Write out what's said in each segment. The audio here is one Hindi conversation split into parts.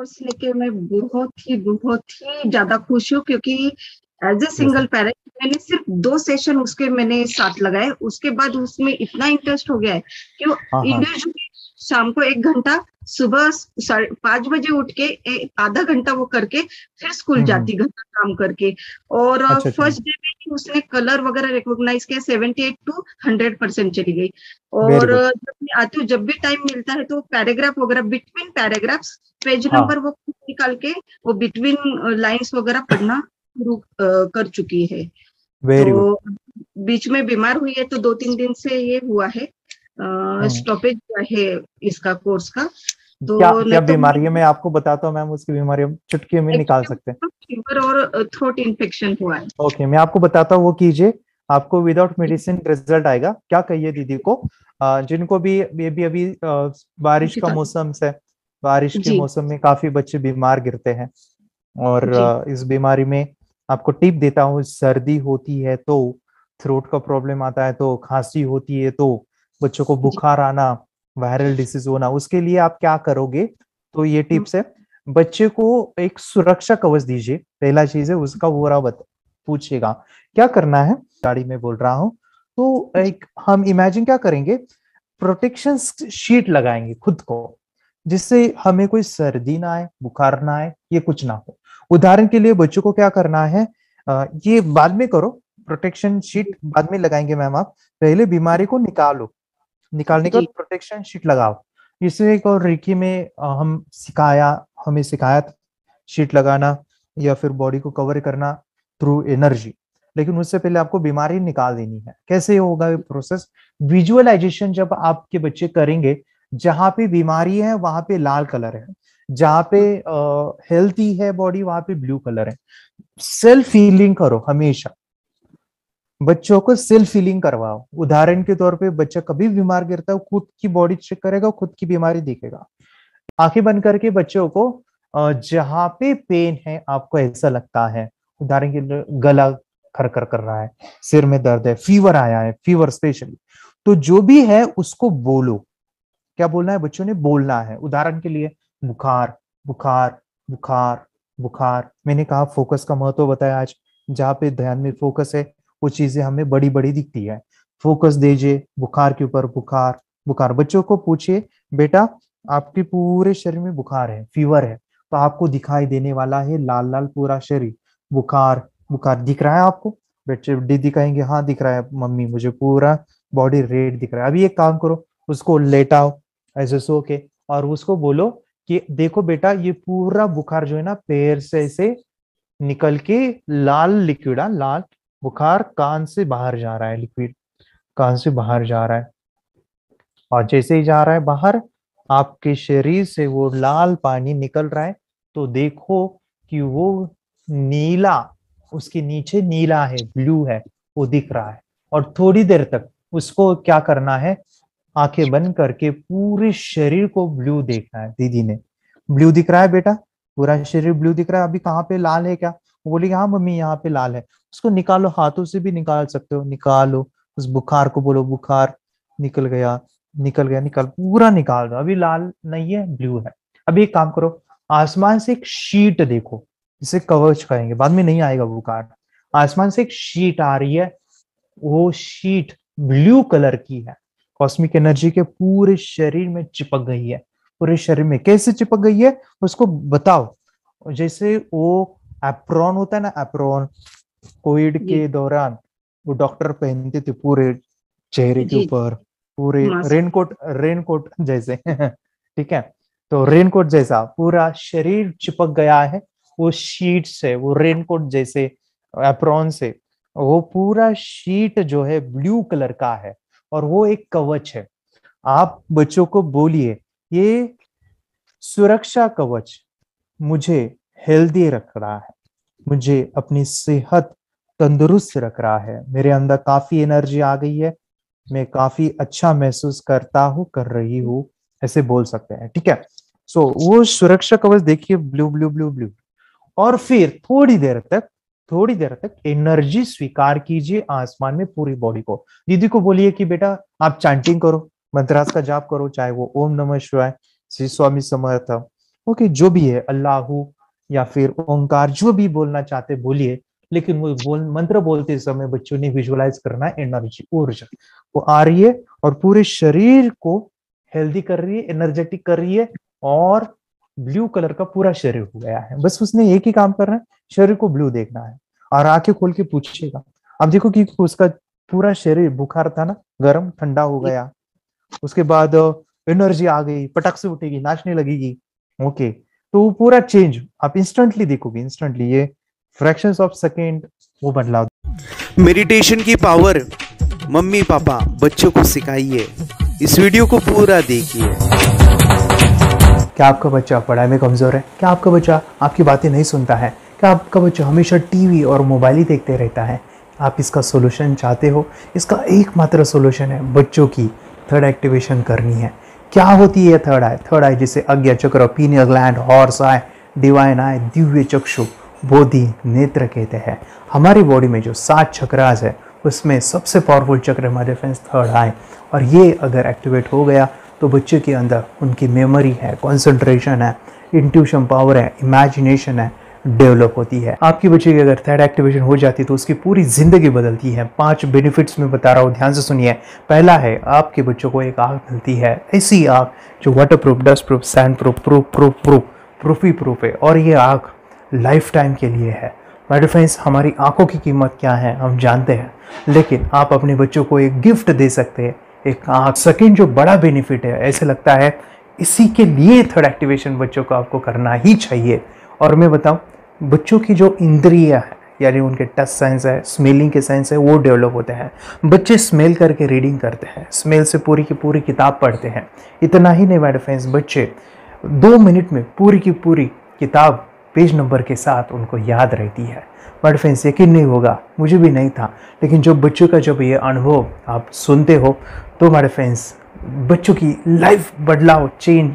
कोर्स लेके मैं बहुत ही ज्यादा खुश हूँ, क्योंकि एज ए जैसे। सिंगल पेरेंट मैंने सिर्फ 2 सेशन उसके मैंने साथ लगाए। उसके बाद उसमें इतना इंटरेस्ट हो गया है कि वो हाँ हाँ। इंडिविजुअली शाम को 1 घंटा, सुबह 5 बजे उठ के आधा घंटा वो करके फिर स्कूल हम्म। जाती, घर का काम करके। और अच्छा अच्छा। फर्स्ट डे में ही उसने कलर वगैरह रिकॉग्नाइज किया, 78 to 100% चली गई। वेरी और गुड। जब मैं आती हूँ, जब भी टाइम मिलता है, तो पैराग्राफ वगैरह, बिटवीन पैराग्राफ्स पेज हाँ। नंबर वो निकाल के वो बिटवीन लाइंस वगैरह पढ़ना शुरू कर चुकी है। Very good. तो बीच में बीमार हुई है, तो 2-3 दिन से ये हुआ है, हम्म। स्टॉपेज है इसका कोर्स का। तो क्या क्या नहीं तो बीमारी है, मैं आपको बताता हूँ मैम, उसकी बीमारी हम चुटकी में निकाल सकते हैं। एक्चुअली फीवर और थ्रोट इन्फेक्शन हुआ है। ओके, मैं आपको बताता हूँ, वो कीजिए। आपको विदाउट मेडिसिन रिजल्ट आएगा। क्या कहिए दीदी को, जिनको भी अभी अभी बारिश का मौसम से, बारिश के जी मौसम में काफी बच्चे बीमार गिरते हैं। और जी इस बीमारी में आपको टिप देता हूँ, सर्दी होती है तो, थ्रोट का प्रॉब्लम आता है तो, खांसी होती है तो, बच्चों को जी। बुखार आना, वायरल डिसीज होना, उसके लिए आप क्या करोगे। तो ये हम्म, टिप्स है। बच्चे को एक सुरक्षा कवच दीजिए, पहला चीज है उसका पूरा पूछिएगा क्या करना है। गाड़ी में बोल रहा हूँ। तो जी एक हम इमेजिन क्या करेंगे, प्रोटेक्शन शीट लगाएंगे खुद को, जिससे हमें कोई सर्दी ना आए, बुखार ना आए, ये कुछ ना हो। उदाहरण के लिए बच्चों को क्या करना है, ये बाद में करो, प्रोटेक्शन शीट बाद में लगाएंगे मैम। आप पहले बीमारी को निकालो, निकालने के बाद जी प्रोटेक्शन शीट लगाओ। इसमें एक और रिकी में हमें सिखाया था शीट लगाना या फिर बॉडी को कवर करना थ्रू एनर्जी। लेकिन उससे पहले आपको बीमारी निकाल देनी है। कैसे होगा ये प्रोसेस, विजुअलाइजेशन जब आपके बच्चे करेंगे, जहां पे बीमारी है वहां पे लाल कलर है, जहां पे हेल्थी है बॉडी वहां पे ब्लू कलर है। सेल्फ फीलिंग करो हमेशा, बच्चों को सेल्फ फीलिंग करवाओ। उदाहरण के तौर पे बच्चा कभी बीमार गिरता है, वो खुद की बॉडी चेक करेगा, खुद की बीमारी दिखेगा। आंखें बंद करके बच्चों को जहां पे पेन है आपको ऐसा लगता है, उदाहरण के लिए गला खरखर कर रहा है, सिर में दर्द है, फीवर आया है, फीवर स्पेशली, तो जो भी है उसको बोलो। क्या बोलना है, बच्चों ने बोलना है। उदाहरण के लिए बुखार, बुखार, बुखार, बुखार। मैंने कहा फोकस का महत्व बताया आज। जहाँ पे ध्यान में फोकस है, वो चीजें हमें बड़ी बड़ी दिखती है। फोकस दीजिए बुखार के ऊपर, बुखार, बुखार। बच्चों को पूछिए, बेटा आपके पूरे शरीर में बुखार है, फीवर है, तो आपको दिखाई देने वाला है लाल लाल पूरा शरीर। बुखार, बुखार दिख रहा है आपको। बच्चे दीदी कहेंगे हाँ दिख रहा है मम्मी, मुझे पूरा बॉडी रेड दिख रहा है। अभी एक काम करो, उसको लेटाओ ऐसे सो के, और उसको बोलो कि देखो बेटा ये पूरा बुखार जो है ना, पैर से ऐसे निकल के लाल लिक्विड, लाल बुखार कान से बाहर जा रहा है, लिक्विड कान से बाहर जा रहा है। और जैसे ही जा रहा है बाहर, आपके शरीर से वो लाल पानी निकल रहा है। तो देखो कि वो नीला, उसके नीचे नीला है, ब्लू है, वो दिख रहा है। और थोड़ी देर तक उसको क्या करना है, आंखें बंद करके पूरे शरीर को ब्लू देखना है। दीदी ने, ब्लू दिख रहा है बेटा, पूरा शरीर ब्लू दिख रहा है, अभी कहाँ पे लाल है क्या। वो बोलेगी हाँ मम्मी यहाँ पे लाल है। उसको निकालो, हाथों से भी निकाल सकते हो, निकालो। उस बुखार को बोलो बुखार निकल गया, निकल गया, निकाल, पूरा निकाल दो। अभी लाल नहीं है, ब्लू है। अभी एक काम करो, आसमान से एक शीट देखो, जिसे कवच कहेंगे, बाद में नहीं आएगा बुखार। आसमान से एक शीट आ रही है, वो शीट ब्लू कलर की है, कॉस्मिक एनर्जी के पूरे शरीर में चिपक गई है। पूरे शरीर में कैसे चिपक गई है उसको बताओ। जैसे वो एप्रॉन होता है ना, एप्रॉन, कोविड जी के दौरान वो डॉक्टर पहनते थे पूरे चेहरे के जी ऊपर, पूरे मास्क। रेनकोट, रेनकोट जैसे ठीक है। तो रेनकोट जैसा पूरा शरीर चिपक गया है, वो शीट से, वो रेनकोट जैसे एप्रॉन से। वो पूरा शीट जो है ब्लू कलर का है, और वो एक कवच है। आप बच्चों को बोलिए, ये सुरक्षा कवच मुझे हेल्दी रख रहा है, मुझे अपनी सेहत तंदुरुस्त रख रहा है, मेरे अंदर काफी एनर्जी आ गई है, मैं काफी अच्छा महसूस करता हूँ, कर रही हूँ, ऐसे बोल सकते हैं। ठीक है। सो वो सुरक्षा कवच देखिए, ब्लू ब्लू ब्लू ब्लू। और फिर थोड़ी देर तक एनर्जी स्वीकार कीजिए आसमान में पूरी बॉडी को। दीदी को बोलिए कि बेटा आप चैंटिंग करो, मंत्रास का जाप करो, चाहे वो ओम नमः शिवाय, श्री स्वामी समर्थ, ओके, जो भी है, अल्लाहू या फिर ओंकार, जो भी बोलना चाहते बोलिए, लेकिन वो मंत्र बोलते समय बच्चों ने विजुअलाइज करना है एनर्जी, ऊर्जा वो आ रही है और पूरे शरीर को हेल्दी कर रही है, एनर्जेटिक कर रही है, और ब्लू कलर का पूरा शरीर हो गया है। बस उसने एक ही काम करना है, शरीर को ब्लू देखना है और आंखें खोल के पूछेगा। अब देखो कि उसका पूरा शरीर बुखार था ना, गर्म ठंडा हो गया, उसके बाद एनर्जी आ गई, पटक से उठेगी, नाचने लगेगी। ओके, तो वो पूरा चेंज आप इंस्टेंटली देखोगे, इंस्टेंटली, ये फ्रैक्शंस ऑफ सेकेंड वो बदलाव। मेडिटेशन की पावर मम्मी पापा बच्चों को सिखाइए। इस वीडियो को पूरा देखिए। क्या आपका बच्चा पढ़ाई में कमजोर है? क्या आपका बच्चा आपकी बातें नहीं सुनता है? क्या आपका बच्चा हमेशा टीवी और मोबाइल ही देखते रहता है? आप इसका सोल्यूशन चाहते हो? इसका एकमात्र सोल्यूशन है बच्चों की थर्ड एक्टिवेशन करनी है। क्या होती है थर्ड आई? थर्ड आई जिसे आज्ञा चक्र, pineal gland, Horus eye, divine eye, दिव्य चक्षु, बोधि नेत्र कहते हैं। हमारी बॉडी में जो 7 चक्रास है उसमें सबसे पावरफुल चक्र हमारे फ्रेंड्स थर्ड आई, और ये अगर एक्टिवेट हो गया तो बच्चे के अंदर उनकी मेमोरी है, कंसंट्रेशन है, इंट्यूशन पावर है, इमेजिनेशन है, डेवलप होती है। आपकी बच्चे की अगर थर्ड एक्टिवेशन हो जाती है तो उसकी पूरी जिंदगी बदलती है। 5 बेनिफिट्स में बता रहा हूँ, ध्यान से सुनिए। पहला है, आपके बच्चों को एक आँख मिलती है, ऐसी आँख जो waterproof, dustproof, sandproof, proof ही प्रूफ है, और ये आँख लाइफ टाइम के लिए है। माय फ्रेंड्स, हमारी आंखों की कीमत क्या है हम जानते हैं, लेकिन आप अपने बच्चों को एक गिफ्ट दे सकते हैं, एक आँख। सेकेंड जो बड़ा बेनिफिट है, ऐसे लगता है इसी के लिए थर्ड एक्टिवेशन बच्चों को आपको करना ही चाहिए। और मैं बताऊं, बच्चों की जो इंद्रियां है, यानी उनके टच सेंस है, स्मेलिंग के सेंस है, वो डेवलप होते हैं। बच्चे स्मेल करके रीडिंग करते हैं, स्मेल से पूरी की पूरी किताब पढ़ते हैं। इतना ही नहीं माय फ्रेंड्स, बच्चे 2 मिनट में पूरी की पूरी किताब पेज नंबर के साथ उनको याद रहती है। बट फ्रेंड्स, यकीन नहीं होगा, मुझे भी नहीं था, लेकिन जब बच्चों का जब ये अनुभव आप सुनते हो तो हमारे फ्रेंड्स बच्चों की लाइफ बदलाव, चेंज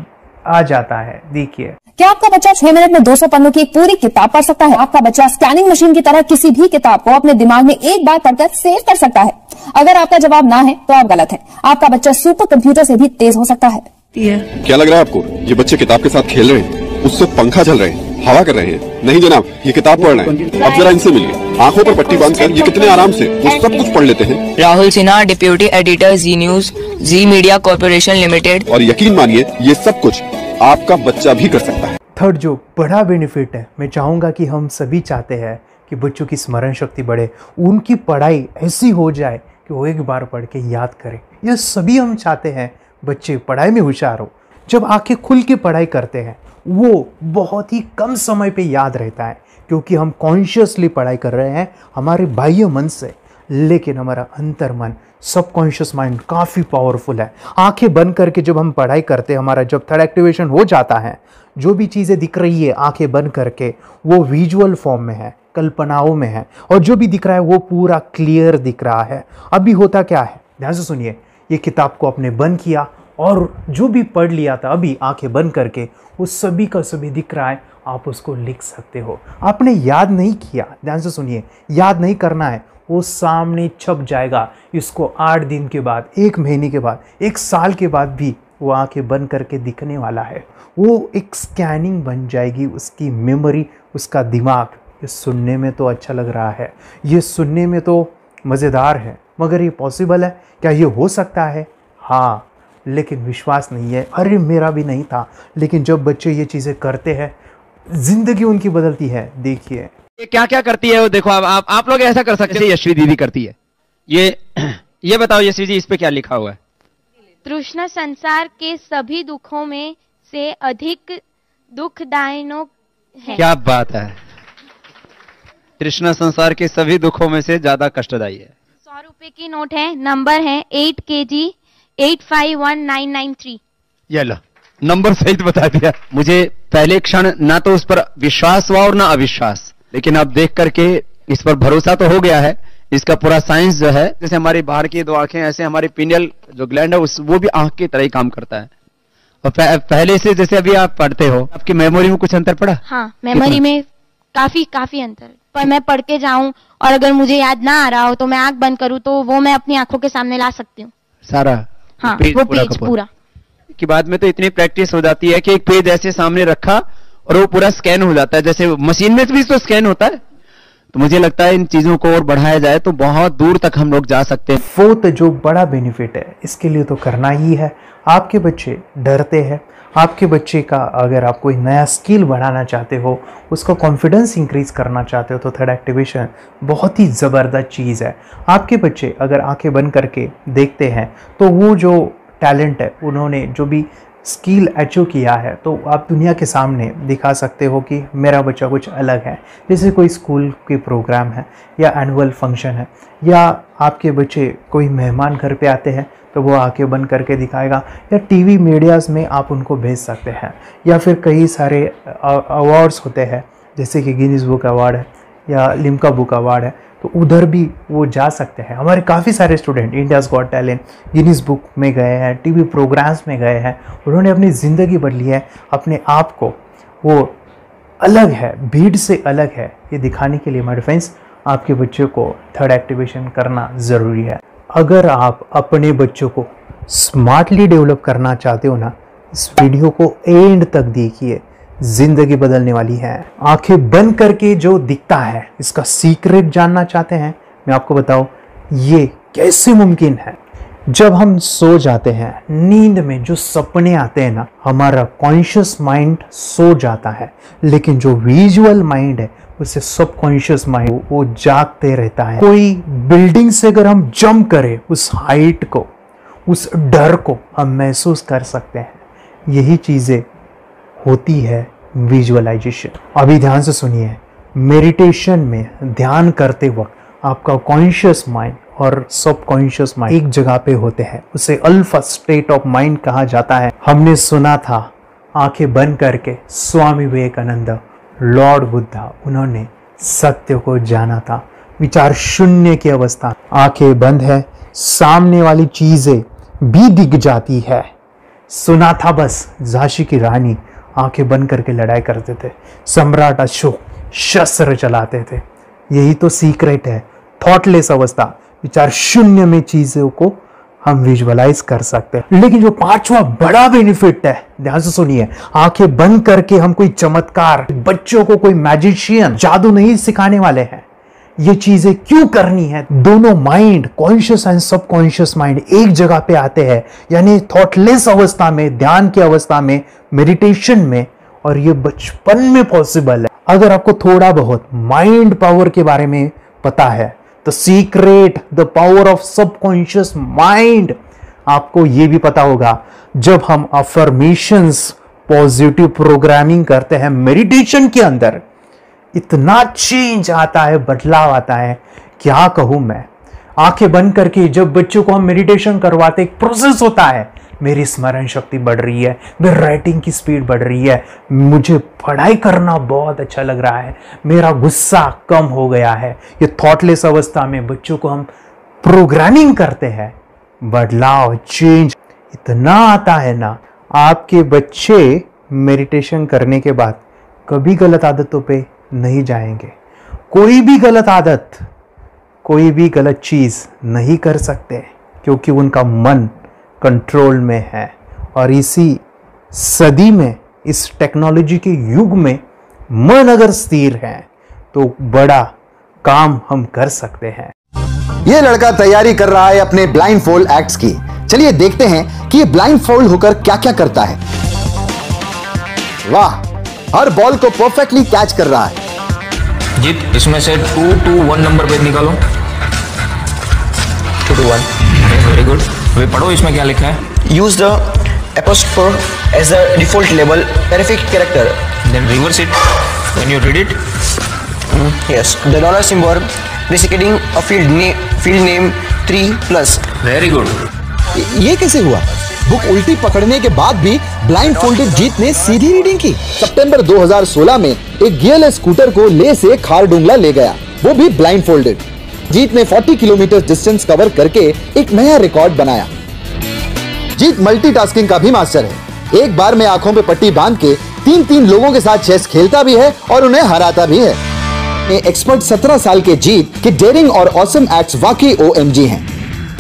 आ जाता है। देखिए, क्या आपका बच्चा 6 मिनट में 200 पन्नों की एक पूरी किताब पढ़ सकता है? आपका बच्चा स्कैनिंग मशीन की तरह किसी भी किताब को अपने दिमाग में एक बार पढ़कर सेव कर सकता है? अगर आपका जवाब ना है तो आप गलत है। आपका बच्चा सुपर कंप्यूटर से भी तेज हो सकता है। क्या लग रहा है आपको ये बच्चे किताब के साथ खेल रहे हैं, उससे पंखा चल रहे हैं, हवा कर रहे हैं? नहीं जनाब, ये किताब पढ़ रहे हैं। अब जरा इनसे मिलिए, आंखों पर पट्टी बांधकर ये कितने आराम से वो सब कुछ पढ़ लेते हैं। राहुल सिन्हा, डिप्यूटी एडिटर, जी न्यूज, जी मीडिया कॉर्पोरेशन लिमिटेड। और यकीन मानिए, ये सब कुछ आपका बच्चा भी कर सकता है। थर्ड जो बड़ा बेनिफिट है, मैं चाहूँगा कि हम सभी चाहते हैं कि बच्चों की स्मरण शक्ति बढ़े, उनकी पढ़ाई ऐसी हो जाए कि वो एक बार पढ़ के याद करें। यह सभी हम चाहते हैं बच्चे पढ़ाई में होशियार हो। जब आंखें खुल के पढ़ाई करते हैं वो बहुत ही कम समय पे याद रहता है, क्योंकि हम कॉन्शियसली पढ़ाई कर रहे हैं हमारे बाह्य मन से, लेकिन हमारा अंतर मन, सबकॉन्शियस माइंड काफ़ी पावरफुल है। आंखें बंद करके जब हम पढ़ाई करते हैं, हमारा जब थर्ड एक्टिवेशन हो जाता है, जो भी चीज़ें दिख रही है आंखें बंद करके, वो विजुअल फॉर्म में है, कल्पनाओं में है, और जो भी दिख रहा है वो पूरा क्लियर दिख रहा है। अभी होता क्या है, ध्यान से सुनिए, ये किताब को आपने बंद किया और जो भी पढ़ लिया था अभी आंखें बंद करके, वो सभी का सभी दिख रहा है, आप उसको लिख सकते हो। आपने याद नहीं किया, ध्यान से सुनिए, याद नहीं करना है, वो सामने छप जाएगा। इसको 8 दिन के बाद, 1 महीने के बाद, 1 साल के बाद भी वो आंखें बंद करके दिखने वाला है। वो एक स्कैनिंग बन जाएगी, उसकी मेमोरी, उसका दिमाग। ये सुनने में तो अच्छा लग रहा है, ये सुनने में तो मज़ेदार है, मगर ये पॉसिबल है क्या? ये हो सकता है, हाँ, लेकिन विश्वास नहीं है। अरे मेरा भी नहीं था, लेकिन जब बच्चे ये चीज़ें करते हैं जिंदगी उनकी बदलती है। देखिए ये क्या क्या करती है वो देखो। अब आप लोग ऐसा कर सकते हैं, यशवी दीदी करती है। ये बताओ यशवी जी, इस पे क्या लिखा हुआ है? तृष्णा संसार के सभी दुखों में से अधिक दुखदायक है। क्या बात है, तृष्णा संसार के सभी दुखों में से ज्यादा कष्टदायी है। 100 रुपए की नोट है, नंबर है 8 kg 851993। ये लो, नंबर सहित बता दिया। मुझे पहले क्षण ना तो उस पर विश्वास हुआ और ना अविश्वास, लेकिन अब देख करके इस पर भरोसा तो हो गया है। इसका पूरा साइंस जो है, जैसे हमारी बाहर की 2 आंखें, ऐसे हमारी पिनियल जो ग्लैंड है वो भी आंख की तरह ही काम करता है। और पहले से जैसे अभी आप पढ़ते हो, आपकी मेमोरी में कुछ अंतर पड़ा? हाँ, मेमोरी में काफी अंतर। पर मैं पढ़ के जाऊं और अगर मुझे याद ना आ रहा हो तो मैं आंख बंद करूं तो वो मैं अपनी आंखों के सामने ला सकती हूँ सारा। हाँ, वो पेज पूरा। कि बाद में तो इतनी प्रैक्टिस हो जाती है कि एक पेज ऐसे सामने रखा और वो पूरा स्कैन हो जाता है, जैसे मशीन में भी तो स्कैन होता है। तो मुझे लगता है इन चीजों को और बढ़ाया जाए तो बहुत दूर तक हम लोग जा सकते हैं। फोर्थ जो बड़ा बेनिफिट है इसके लिए तो करना ही है। आपके बच्चे डरते हैं, आपके बच्चे का अगर आप कोई नया स्किल बढ़ाना चाहते हो, उसका कॉन्फिडेंस इंक्रीज करना चाहते हो, तो थर्ड एक्टिवेशन बहुत ही ज़बरदस्त चीज़ है। आपके बच्चे अगर आंखें बंद करके देखते हैं तो वो जो टैलेंट है, उन्होंने जो भी स्किल अचीव किया है, तो आप दुनिया के सामने दिखा सकते हो कि मेरा बच्चा कुछ अलग है। जैसे कोई स्कूल के प्रोग्राम है या एनुअल फंक्शन है, या आपके बच्चे कोई मेहमान घर पे आते हैं तो वो आंखें बंद करके दिखाएगा, या टीवी मीडियाज़ में आप उनको भेज सकते हैं, या फिर कई सारे अवार्ड्स होते हैं जैसे कि गिनीज बुक अवार्ड है या लिम्का बुक अवार्ड है, तो उधर भी वो जा सकते हैं। हमारे काफ़ी सारे student India's got talent, Guinness book में गए हैं, टीवी प्रोग्राम्स में गए हैं, उन्होंने अपनी ज़िंदगी बदली है, अपने आप को वो अलग है, भीड़ से अलग है, ये दिखाने के लिए मेरे फ्रेंड्स आपके बच्चों को थर्ड एक्टिवेशन करना ज़रूरी है। अगर आप अपने बच्चों को स्मार्टली डेवलप करना चाहते हो ना, इस वीडियो को एंड तक देखिए, जिंदगी बदलने वाली है। आंखें बंद करके जो दिखता है, इसका सीक्रेट जानना चाहते हैं, मैं आपको बताऊं ये कैसे मुमकिन है। जब हम सो जाते हैं, नींद में जो सपने आते हैं ना, हमारा कॉन्शियस माइंड सो जाता है, लेकिन जो विजुअल माइंड है उसे सबकॉन्शियस माइंड वो जागते रहता है। कोई बिल्डिंग से अगर हम जंप करें, उस हाइट को, उस डर को हम महसूस कर सकते हैं। यही चीजें होती है विजुअलाइजेशन। अभी ध्यान से सुनिए, मेडिटेशन में ध्यान करते वक्त आपका कॉन्शियस माइंड और सबकॉन्शियस माइंड एक जगह पे होते हैं, उसे अल्फा स्टेट ऑफ माइंड कहा जाता है। हमने सुना था आंखें बंद करके स्वामी विवेकानंद, लॉर्ड बुद्धा, उन्होंने सत्य को जाना था। विचार शून्य की अवस्था, आंखें बंद है, सामने वाली चीजें भी दिख जाती है। सुना था बस झांसी की रानी आंखें बंद करके लड़ाई करते थे, सम्राट अशोक शस्त्र चलाते थे। यही तो सीक्रेट है, थॉटलेस अवस्था, विचार शून्य में चीजों को हम विजुअलाइज कर सकते हैं। लेकिन जो पांचवा बड़ा बेनिफिट है, ध्यान से सुनिए, आंखें बंद करके हम कोई चमत्कार, बच्चों को कोई मैजिशियन जादू नहीं सिखाने वाले हैं। ये चीजें क्यों करनी है? दोनों mind, conscious and subconscious mind एक जगह पे आते हैं, यानी थॉटलेस अवस्था में, ध्यान की अवस्था में, मेडिटेशन में, और ये बचपन में पॉसिबल है। अगर आपको थोड़ा बहुत माइंड पावर के बारे में पता है, the secret, the power of subconscious mind, आपको ये भी पता होगा जब हम अफर्मेशंस, पॉजिटिव प्रोग्रामिंग करते हैं मेडिटेशन के अंदर, इतना चेंज आता है, बदलाव आता है, क्या कहूं मैं। आंखें बंद करके जब बच्चों को हम मेडिटेशन करवाते, एक प्रोसेस होता है, मेरी स्मरण शक्ति बढ़ रही है, मेरी राइटिंग की स्पीड बढ़ रही है, मुझे पढ़ाई करना बहुत अच्छा लग रहा है, मेरा गुस्सा कम हो गया है। ये थॉटलेस अवस्था में बच्चों को हम प्रोग्रामिंग करते हैं, बदलाव, चेंज इतना आता है ना। आपके बच्चे मेडिटेशन करने के बाद कभी गलत आदतों पे नहीं जाएंगे, कोई भी गलत आदत, कोई भी गलत चीज नहीं कर सकते, क्योंकि उनका मन कंट्रोल में है। और इसी सदी में, इस टेक्नोलॉजी के युग में, मन अगर स्थिर है तो बड़ा काम हम कर सकते हैं। ये लड़का तैयारी कर रहा है अपने ब्लाइंड फोल्ड एक्ट्स की। चलिए देखते हैं कि ये ब्लाइंड फोल्ड होकर क्या क्या करता है। वाह, हर बॉल को परफेक्टली कैच कर रहा है। जीत, इसमें से 2 to 1 नंबर पेज निकालो। 2 to 1, वेरी गुड। वे पढ़ो, इसमें क्या लिखा है? Use the apostrophe as the default label terrific character, then reverse it when you read it. Yes, the dollar symbol preceding a field name 3+। Very good. ये कैसे हुआ? बुक उल्टी पकड़ने के बाद भी ब्लाइंड फोल्डेड जीत ने सीधी रीडिंग की। सितंबर 2016 में एक गियरलेस स्कूटर को ले से खारडुंगला ले गया, वो भी ब्लाइंड फोल्डेड। जीत ने 40 किलोमीटर डिस्टेंस कवर करके एक नया रिकॉर्ड बनाया। जीत मल्टीटास्किंग का भी मास्टर है। एक बार में आंखों पे पट्टी बांध के 3-3 लोगों के साथ चेस खेलता भी है और उन्हें हराता भी है। एक्सपर्ट 17 साल के जीत के डेयरिंग और ऑसम एक्ट्स वाकई OMG हैं।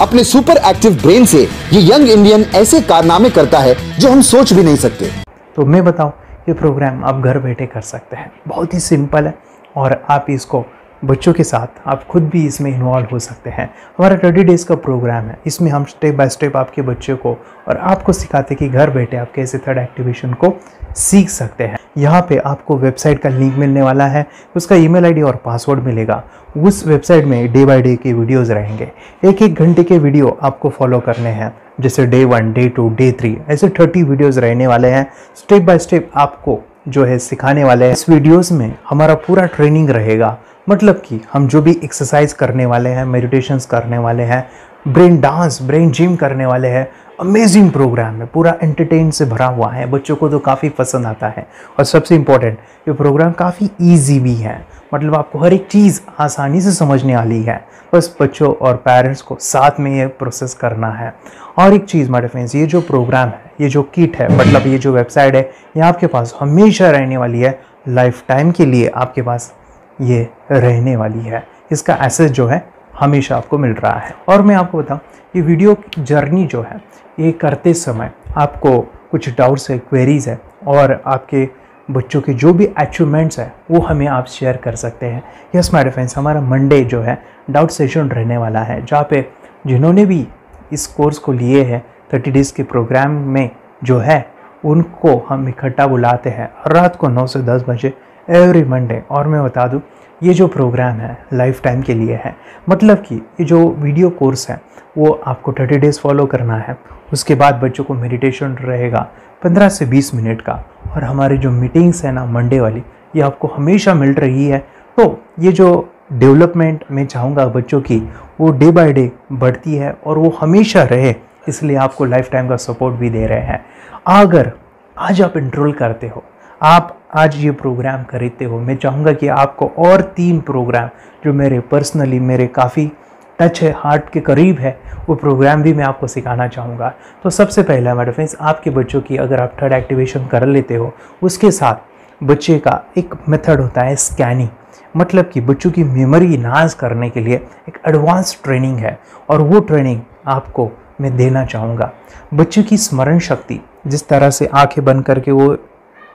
अपने सुपर एक्टिव ब्रेन से ये यंग इंडियन ऐसे कारनामे करता है जो हम सोच भी नहीं सकते। तो मैं बताऊं, ये प्रोग्राम आप घर बैठे कर सकते हैं, बहुत ही सिंपल है और आप इसको बच्चों के साथ आप खुद भी इसमें इन्वॉल्व हो सकते हैं। हमारा 30 डेज का प्रोग्राम है, इसमें हम स्टेप बाय स्टेप आपके बच्चे को और आपको सिखाते हैं कि घर बैठे आप कैसे थर्ड एक्टिवेशन को सीख सकते हैं। यहाँ पे आपको वेबसाइट का लिंक मिलने वाला है, उसका ईमेल आईडी और पासवर्ड मिलेगा। उस वेबसाइट में डे बाय डे के वीडियोज़ रहेंगे, 1-1 घंटे के वीडियो आपको फॉलो करने हैं, जैसे डे 1, डे 2, डे 3 ऐसे 30 वीडियोज़ रहने वाले हैं। स्टेप बाय स्टेप आपको जो है सिखाने वाले हैं। इस वीडियोज़ में हमारा पूरा ट्रेनिंग रहेगा, मतलब कि हम जो भी एक्सरसाइज करने वाले हैं, मेडिटेशंस करने वाले हैं, ब्रेन डांस, ब्रेन जिम करने वाले हैं। अमेजिंग प्रोग्राम है, पूरा एंटरटेन से भरा हुआ है, बच्चों को तो काफ़ी पसंद आता है। और सबसे इम्पोर्टेंट, ये प्रोग्राम काफ़ी ईजी भी है, मतलब आपको हर एक चीज़ आसानी से समझने वाली है। बस बच्चों और पेरेंट्स को साथ में ये प्रोसेस करना है। और एक चीज़ माय फ्रेंड्स, ये जो प्रोग्राम है, ये जो किट है, मतलब ये जो वेबसाइट है, ये आपके पास हमेशा रहने वाली है, लाइफ टाइम के लिए आपके पास ये रहने वाली है। इसका एक्सेस जो है हमेशा आपको मिल रहा है। और मैं आपको बताऊं, ये वीडियो जर्नी जो है, ये करते समय आपको कुछ डाउट्स है, क्वेरीज है और आपके बच्चों के जो भी अचीवमेंट्स है वो हमें आप शेयर कर सकते हैं। यस माय फ्रेंड्स, हमारा मंडे जो है डाउट सेशन रहने वाला है, जहाँ पे जिन्होंने भी इस कोर्स को लिए हैं 30 डेज़ के प्रोग्राम में जो है, उनको हम इकट्ठा बुलाते हैं रात को 9 से 10 बजे एवरी मंडे। और मैं बता दूं, ये जो प्रोग्राम है लाइफ टाइम के लिए है, मतलब कि ये जो वीडियो कोर्स है वो आपको 30 डेज़ फॉलो करना है। उसके बाद बच्चों को मेडिटेशन रहेगा 15 से 20 मिनट का, और हमारी जो मीटिंग्स है ना मंडे वाली, ये आपको हमेशा मिल रही है। तो ये जो डेवलपमेंट मैं चाहूँगा बच्चों की, वो डे बाय डे बढ़ती है और वो हमेशा रहे, इसलिए आपको लाइफ टाइम का सपोर्ट भी दे रहे हैं। अगर आज आप एनरोल करते हो, आप आज ये प्रोग्राम खरीदते हो, मैं चाहूँगा कि आपको और 3 प्रोग्राम जो मेरे पर्सनली मेरे काफ़ी टच है, हार्ट के करीब है, वो प्रोग्राम भी मैं आपको सिखाना चाहूँगा। तो सबसे पहला हमारे फ्रेंड्स, आपके बच्चों की अगर आप थर्ड एक्टिवेशन कर लेते हो, उसके साथ बच्चे का एक मेथड होता है स्कैनिंग, मतलब कि बच्चों की मेमोरी इन्हांस करने के लिए एक एडवांस ट्रेनिंग है, और वो ट्रेनिंग आपको मैं देना चाहूँगा। बच्चों की स्मरण शक्ति, जिस तरह से आंखें बंद करके वो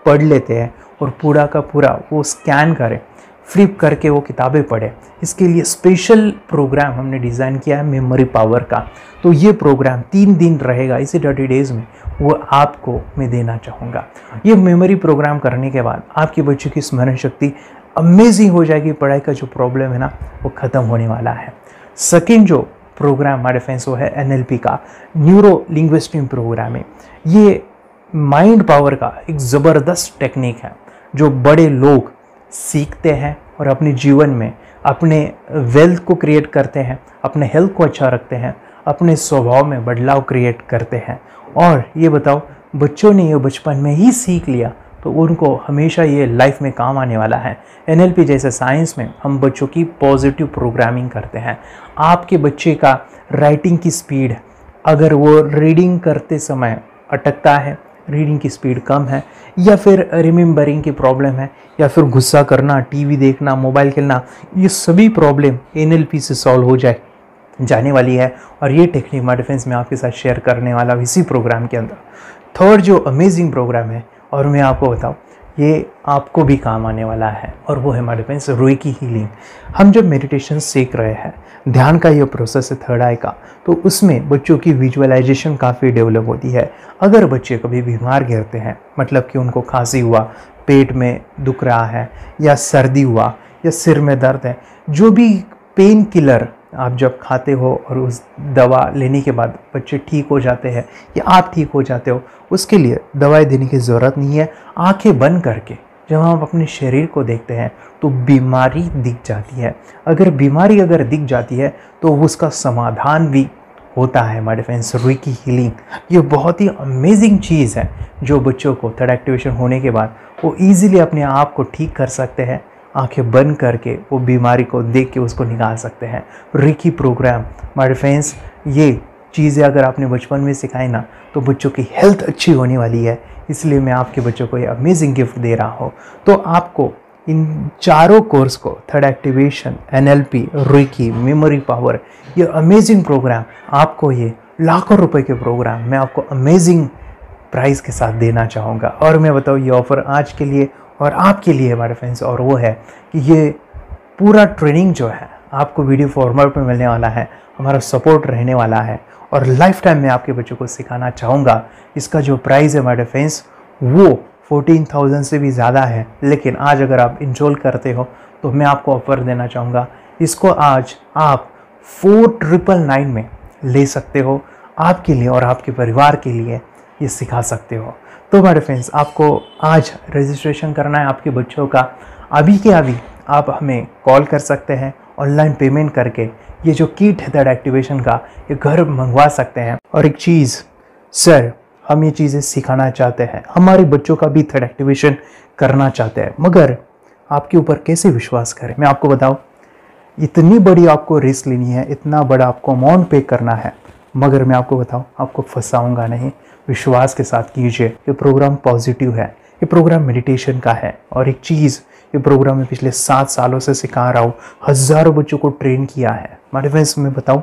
पढ़ लेते हैं और पूरा का पूरा वो स्कैन करें, फ्लिप करके वो किताबें पढ़े, इसके लिए स्पेशल प्रोग्राम हमने डिज़ाइन किया है मेमोरी पावर का। तो ये प्रोग्राम 3 दिन रहेगा, इसी 30 डेज़ में वो आपको मैं देना चाहूँगा। ये मेमोरी प्रोग्राम करने के बाद आपके बच्चों की स्मरण शक्ति अमेजिंग हो जाएगी, पढ़ाई का जो प्रॉब्लम है ना वो ख़त्म होने वाला है। सेकेंड जो प्रोग्राम हमारे फ्रेंड्स वो है NLP का, न्यूरो लिंग्विस्टिक प्रोग्राम है। ये माइंड पावर का एक ज़बरदस्त टेक्निक है जो बड़े लोग सीखते हैं और अपने जीवन में अपने वेल्थ को क्रिएट करते हैं, अपने हेल्थ को अच्छा रखते हैं, अपने स्वभाव में बदलाव क्रिएट करते हैं। और ये बताओ, बच्चों ने ये बचपन में ही सीख लिया तो उनको हमेशा ये लाइफ में काम आने वाला है। NLP जैसे साइंस में हम बच्चों की पॉजिटिव प्रोग्रामिंग करते हैं। आपके बच्चे का राइटिंग की स्पीड, अगर वो रीडिंग करते समय अटकता है, रीडिंग की स्पीड कम है, या फिर रिमेंबरिंग की प्रॉब्लम है, या फिर गुस्सा करना, टीवी देखना, मोबाइल खेलना, ये सभी प्रॉब्लम NLP से सॉल्व हो जाने वाली है। और ये टेक्निक माय फ्रेंड्स मैं आपके साथ शेयर करने वाला हूँ इसी प्रोग्राम के अंदर। थर्ड जो अमेजिंग प्रोग्राम है, और मैं आपको बताऊँ, ये आपको भी काम आने वाला है, और वो है हमारे फ्रेंड्स रेकी हीलिंग। हम जब मेडिटेशन सीख रहे हैं, ध्यान का ये प्रोसेस है थर्ड आई का, तो उसमें बच्चों की विजुअलाइजेशन काफ़ी डेवलप होती है। अगर बच्चे कभी बीमार गिरते हैं, मतलब कि उनको खांसी हुआ, पेट में दुख रहा है, या सर्दी हुआ, या सिर में दर्द है, जो भी पेन किलर आप जब खाते हो और उस दवा लेने के बाद बच्चे ठीक हो जाते हैं या आप ठीक हो जाते हो, उसके लिए दवाई देने की ज़रूरत नहीं है। आंखें बंद करके जब हम अपने शरीर को देखते हैं तो बीमारी दिख जाती है। अगर बीमारी दिख जाती है तो उसका समाधान भी होता है हमारे फ्रेंड्स। रेकी हीलिंग ये बहुत ही अमेजिंग चीज़ है जो बच्चों को थर्ड एक्टिवेशन होने के बाद वो ईजिली अपने आप को ठीक कर सकते हैं। आंखें बंद करके वो बीमारी को देख के उसको निकाल सकते हैं। रेकी प्रोग्राम हमारे फ्रेंड्स, ये चीज़ें अगर आपने बचपन में सिखाई ना तो बच्चों की हेल्थ अच्छी होने वाली है। इसलिए मैं आपके बच्चों को ये अमेजिंग गिफ्ट दे रहा हूँ। तो आपको इन चारों कोर्स को, third activation, NLP, reiki, memory power, ये अमेजिंग प्रोग्राम आपको, ये लाखों रुपए के प्रोग्राम मैं आपको अमेजिंग प्राइस के साथ देना चाहूँगा। और मैं बताऊँ ये ऑफ़र आज के लिए और आपके लिए हमारे फ्रेंड्स, और वो है कि ये पूरा ट्रेनिंग जो है आपको वीडियो फॉर्मेट में मिलने वाला है, हमारा सपोर्ट रहने वाला है और लाइफ टाइम में आपके बच्चों को सिखाना चाहूँगा। इसका जो प्राइस है हमारे फ्रेंड्स वो 14,000 से भी ज़्यादा है, लेकिन आज अगर आप इनरोल करते हो तो मैं आपको ऑफ़र देना चाहूँगा, इसको आज आप 4,999 में ले सकते हो। आपके लिए और आपके परिवार के लिए ये सिखा सकते हो। तो हमारे फ्रेंड्स, आपको आज रजिस्ट्रेशन करना है आपके बच्चों का। अभी के अभी आप हमें कॉल कर सकते हैं, ऑनलाइन पेमेंट करके ये जो किट है थर्ड एक्टिवेशन का, ये घर मंगवा सकते हैं। और एक चीज़ सर, हम ये चीज़ें सिखाना चाहते हैं, हमारे बच्चों का भी थर्ड एक्टिवेशन करना चाहते हैं, मगर आपके ऊपर कैसे विश्वास करें? मैं आपको बताऊं, इतनी बड़ी आपको रिस्क लेनी है, इतना बड़ा आपको अमाउंट पे करना है, मगर मैं आपको बताऊं, आपको फंसाऊंगा नहीं। विश्वास के साथ कीजिए। ये प्रोग्राम पॉजिटिव है, ये प्रोग्राम मेडिटेशन का है। और एक चीज़, ये प्रोग्राम में पिछले 7 सालों से सिखा रहा हूँ, हज़ारों बच्चों को ट्रेन किया है। हमारे फ्रेंड्स, मैं बताऊँ,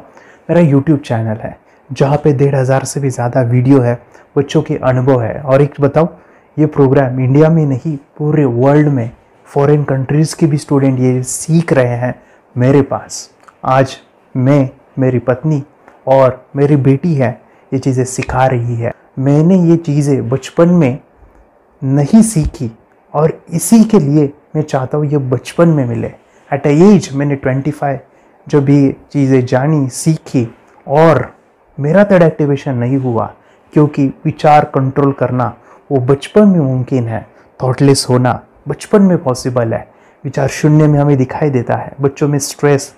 मेरा यूट्यूब चैनल है जहाँ पे 1,500 से भी ज़्यादा वीडियो है, बच्चों के अनुभव है। और एक बताऊँ, ये प्रोग्राम इंडिया में नहीं, पूरे वर्ल्ड में फॉरेन कंट्रीज़ के भी स्टूडेंट ये सीख रहे हैं मेरे पास। आज मैं, मेरी पत्नी और मेरी बेटी है, ये चीज़ें सिखा रही है। मैंने ये चीज़ें बचपन में नहीं सीखी और इसी के लिए मैं चाहता हूँ ये बचपन में मिले। एट अ एज मैंने 25 जब ये चीज़ें जानी, सीखी, और मेरा थर्ड एक्टिवेशन नहीं हुआ क्योंकि विचार कंट्रोल करना वो बचपन में मुमकिन है। थॉटलेस होना बचपन में पॉसिबल है। विचार शून्य में हमें दिखाई देता है। बच्चों में स्ट्रेस,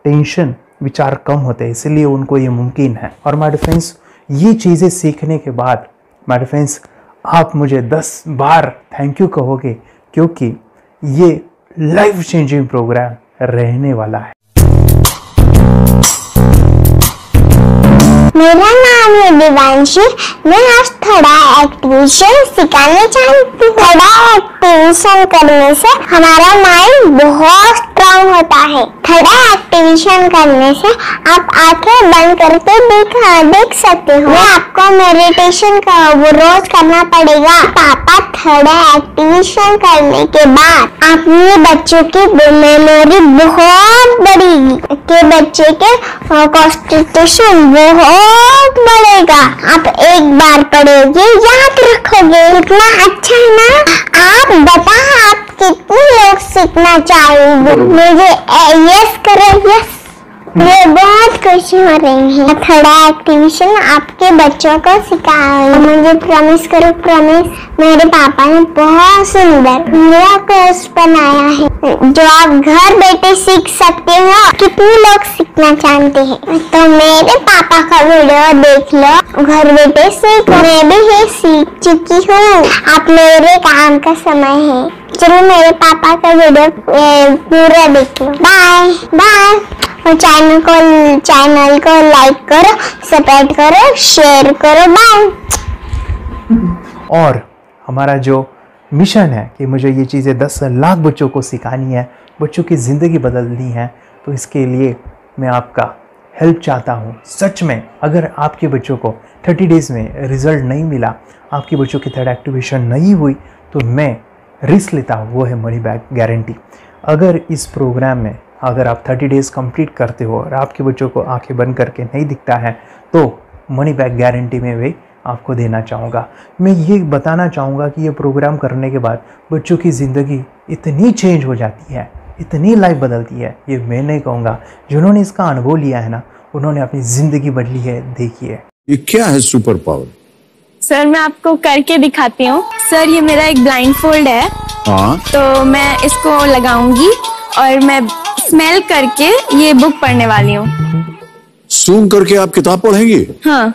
टेंशन, विचार कम होते हैं, इसलिए उनको ये मुमकिन है। और माय फ्रेंड्स, ये चीज़ें सीखने के बाद माय फ्रेंड्स, आप मुझे 10 बार थैंक यू कहोगे, क्योंकि ये लाइफ चेंजिंग प्रोग्राम रहने वाला है। मेरा नाम है दिवांशी। मैं आज थोड़ा एक्टिवेशन सिखाना चाहती हूँ। थोड़ा एक्टिवेशन करने से हमारा माइंड बहुत स्ट्रांग होता है। थोड़ा एक्टिवेशन करने से आप आंखें बंद करके देख सकते हो। मैं आपको मेडिटेशन का वो रोज करना पड़ेगा। पापा, थोड़ा एक्टिवेशन करने के बाद अपने बच्चों की मेमोरी बहुत बढ़ेगी, के बच्चे के कॉन्सेंट्रेशन बहुत बढ़ेगा। आप एक बार पढ़ोगे, याद रखोगे, इतना अच्छा है ना। आप बता, आप कितने लोग सीखना चाहेंगे? मुझे यस करो, यस। मैं बहुत खुशी हो रही है। थोड़ा एक्टिवेशन आपके बच्चों को सिखाओ। मुझे प्रॉमिस करो, प्रॉमिस। मेरे पापा ने बहुत सुंदर मेरा कोर्स बनाया है जो आप घर बैठे सीख सकते हो। कितने लोग सीखना चाहते हैं तो मेरे पापा का वीडियो देख लो, घर बैठे सीखो। मैं भी ये सीख चुकी हूँ। आप मेरे काम का समय है, चलो मेरे पापा का वीडियो पूरा देख लो। Bye bye. और चैनल को लाइक करो, सपोर्ट करो, शेयर करो। बाय। और हमारा जो मिशन है कि मुझे ये चीज़ें 10 लाख बच्चों को सिखानी है, बच्चों की ज़िंदगी बदलनी है, तो इसके लिए मैं आपका हेल्प चाहता हूँ। सच में अगर आपके बच्चों को 30 डेज़ में रिज़ल्ट नहीं मिला, आपके बच्चों की थर्ड एक्टिवेशन नहीं हुई, तो मैं रिस्क लेता हूँ, वो है मनी बैक गारंटी। अगर इस प्रोग्राम में अगर आप 30 डेज़ कंप्लीट करते हो और आपके बच्चों को आंखें बंद करके नहीं दिखता है, तो मनी बैक गारंटी में भी आपको देना चाहूँगा। मैं ये बताना चाहूँगा कि ये प्रोग्राम करने के बाद बच्चों की ज़िंदगी इतनी चेंज हो जाती है, इतनी लाइफ बदलती है, ये मैं नहीं कहूँगा। जिन्होंने इसका अनुभव लिया है ना, उन्होंने अपनी ज़िंदगी बदली है। देखिए ये क्या है सुपर पावर? सर, मैं आपको करके दिखाती हूँ। सर, ये मेरा एक ब्लाइंड फोल्ड है। हाँ, तो मैं इसको लगाऊंगी और मैं स्मेल करके ये बुक पढ़ने वाली हूँ। सूंघ करके आप किताब पढ़ेंगी? हाँ।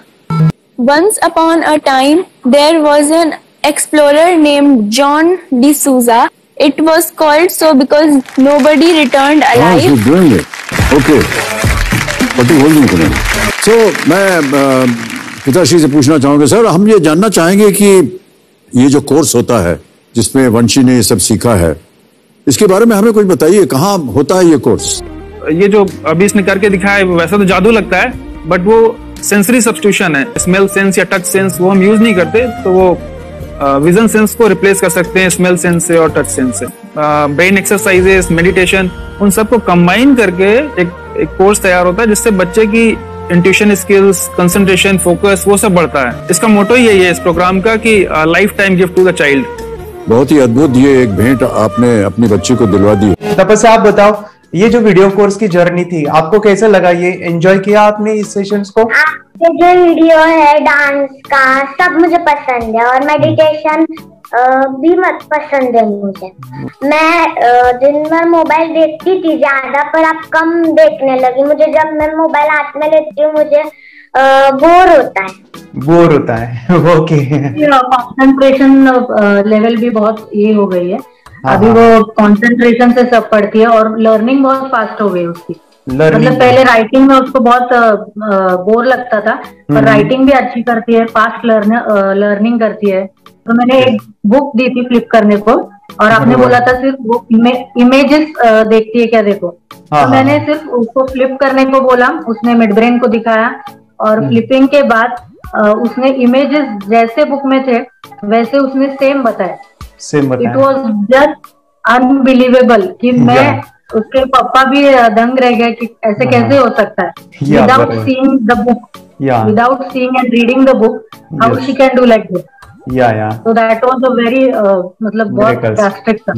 Once upon a time, there was an explorer named John D'Souza. It was called so because nobody returned alive. You're doing it. Okay. पट्टी खोल दूँ तुम्हें। So मैं पिताश्री से पूछना चाहूँगा, सर हम ये जानना चाहेंगे कि ये जो कोर्स होता है जिसमें वंशी ने ये सब सीखा है, इसके बारे में हमें कुछ बताइए, कहाँ होता है ये कोर्स? ये जो अभी इसने करके दिखाया है वैसा तो जादू लगता है, बट वो सेंसरी सब्स्टिट्यूशन है। स्मेल सेंस या टच सेंस वो हम यूज नहीं करते, तो वो विजन सेंस को रिप्लेस कर सकते हैं स्मेल सेंस से और टच सेंस से। ब्रेन एक्सरसाइजेस, मेडिटेशन, उन सबको कंबाइन करके एक कोर्स तैयार होता है जिससे बच्चे की इंट्यूशन स्किल्स, कंसंट्रेशन, फोकस वो सब बढ़ता है। इसका मोटो ही यही है इस प्रोग्राम का कि life time gift to the child. बहुत ही अद्भुत ये एक भेंट आपने अपनी बच्ची को दिलवा दी। तपस्या, आप बताओ, ये जो वीडियो कोर्स की जर्नी थी आपको कैसा लगा? ये एंजॉय किया आपने इस सेशंस को? आपके जो वीडियो है डांस का सब मुझे पसंद है और मेडिटेशन भी मत पसंद है मुझे। मैं दिन भर मोबाइल देखती थी ज्यादा, पर अब कम देखने लगी। मुझे जब मैं मोबाइल हाथ में लेती हूँ मुझे बोर होता है। ओके। कंसंट्रेशन लेवल भी बहुत ये हो गई है। अभी वो कंसंट्रेशन से सब पढ़ती है और लर्निंग बहुत फास्ट हो गई उसकी। मतलब पहले राइटिंग में उसको बहुत बोर लगता था, पर राइटिंग भी अच्छी करती है, फास्ट लर्निंग करती है। तो मैंने एक बुक दी थी फ्लिप करने को और आपने बोला था सिर्फ वो इमेजेस देखती है क्या, देखो। तो मैंने सिर्फ उसको फ्लिप करने को बोला, उसने मिड ब्रेन को दिखाया और फ्लिपिंग के बाद उसने इमेजेस जैसे बुक में थे वैसे उसने सेम बताया। इट वॉज जस्ट अनबिलीवेबल कि मैं उसके पापा भी दंग रह गए कि ऐसे कैसे हो सकता है। Without seeing the book, without seeing and reading the book, how she can do like this. So that was a very मतलब बहुत ड्रास्टिक था।